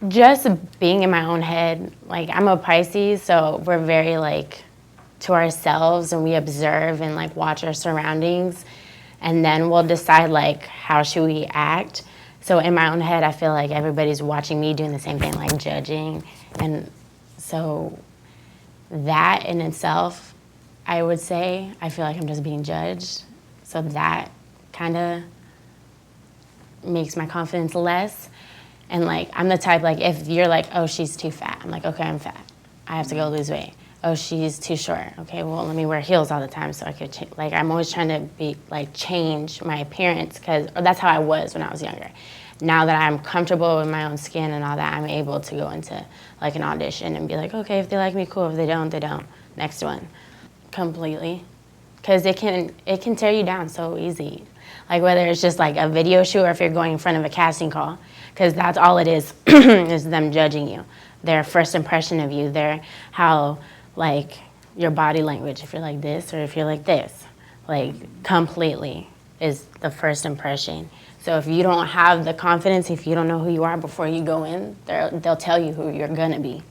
Just being in my own head. Like, I'm a Pisces, so we're very, like, to ourselves, and we observe and, like, watch our surroundings, and then we'll decide, like, how should we act. So in my own head, I feel like everybody's watching me doing the same thing, like judging. And so that in itself, I would say, I feel like I'm just being judged. So that kind of makes my confidence less. And like, I'm the type, like, if you're like, oh, she's too fat, I'm like, okay, I'm fat. I have to go lose weight. Oh, she's too short. Okay, well, let me wear heels all the time so I could, like, I'm always trying to be, like, change my appearance, because that's how I was when I was younger. Now that I'm comfortable with my own skin and all that, I'm able to go into, like, an audition and be like, okay, if they like me, cool. If they don't, they don't. Next one. Completely. Because it can tear you down so easy. Like, whether it's just, like, a video shoot or if you're going in front of a casting call. Because that's all it is, is them judging you. Their first impression of you, their how, like, your body language, if you're like this or if you're like this. Like, completely is the first impression. So if you don't have the confidence, if you don't know who you are before you go in, they'll tell you who you're gonna be,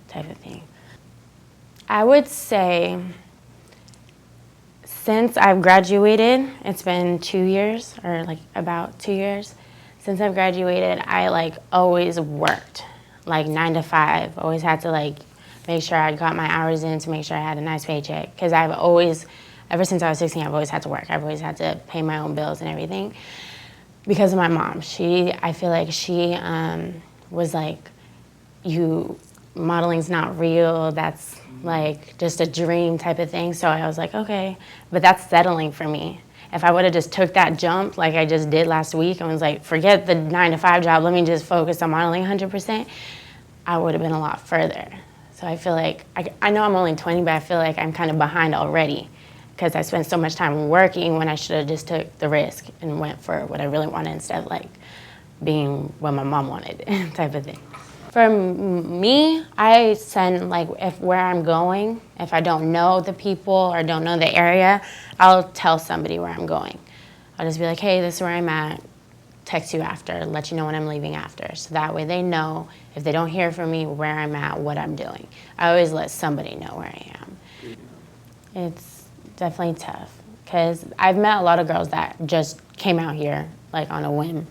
type of thing. I would say, since I've graduated, it's been 2 years, or like about 2 years. Since I've graduated, I like always worked, like 9 to 5. Always had to like make sure I got my hours in to make sure I had a nice paycheck. Because I've always, ever since I was 16, I've always had to work. I've always had to pay my own bills and everything. Because of my mom. I feel like she was like, modeling's not real, that's like just a dream type of thing. So I was like, okay, but that's settling for me. If I would have just took that jump like I just did last week and was like, forget the 9 to 5 job, let me just focus on modeling 100%, I would have been a lot further. So I feel like, I know I'm only 20, but I feel like I'm kind of behind already because I spent so much time working when I should have just took the risk and went for what I really wanted instead of like being what my mom wanted type of thing. For me, I send, like, where I'm going, if I don't know the people or don't know the area, I'll tell somebody where I'm going. I'll just be like, hey, this is where I'm at, text you after, let you know when I'm leaving after. So that way they know, if they don't hear from me, where I'm at, what I'm doing. I always let somebody know where I am. It's definitely tough, because I've met a lot of girls that just came out here, like, on a whim,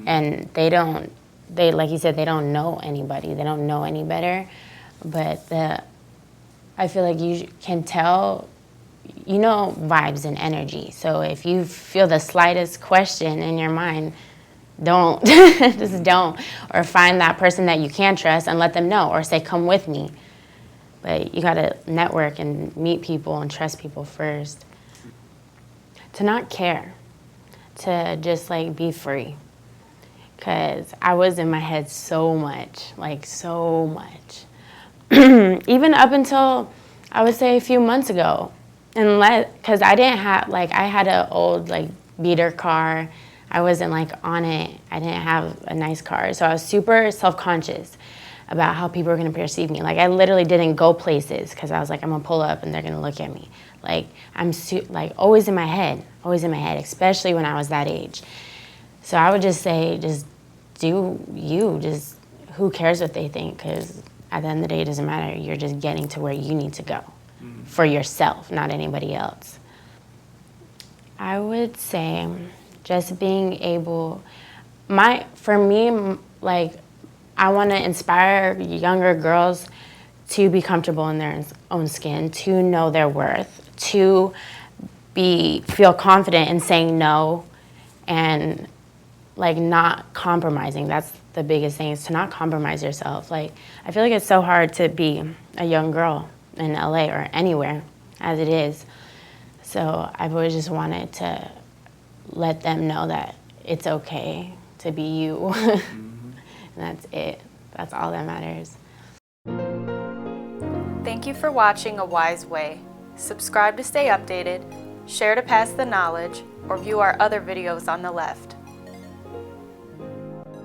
and they, like you said, they don't know anybody. They don't know any better. But I feel like you can tell, you know, vibes and energy. So if you feel the slightest question in your mind, don't, just don't. Or find that person that you can trust and let them know, or say, come with me. But you gotta network and meet people and trust people first. To not care, to just like be free. Because I was in my head so much, like so much. Even up until, I would say, a few months ago. Because I didn't have, like, I had an old, like, beater car. I wasn't, like, on it. I didn't have a nice car. So I was super self-conscious about how people were going to perceive me. Like, I literally didn't go places because I was like, I'm going to pull up and they're going to look at me. Like, I'm, like, always in my head, especially when I was that age. So I would just say, just do you. Just, who cares what they think? Because at the end of the day, it doesn't matter. You're just getting to where you need to go for yourself, not anybody else. I would say just being able, for me, like, I want to inspire younger girls to be comfortable in their own skin, to know their worth, to feel confident in saying no, and like not compromising. That's the biggest thing, is to not compromise yourself. Like, I feel like it's so hard to be a young girl in LA or anywhere as it is. So I've always just wanted to let them know that it's okay to be you. And that's it. That's all that matters. Thank you for watching A Wise Way. Subscribe to stay updated, share to pass the knowledge, or view our other videos on the left.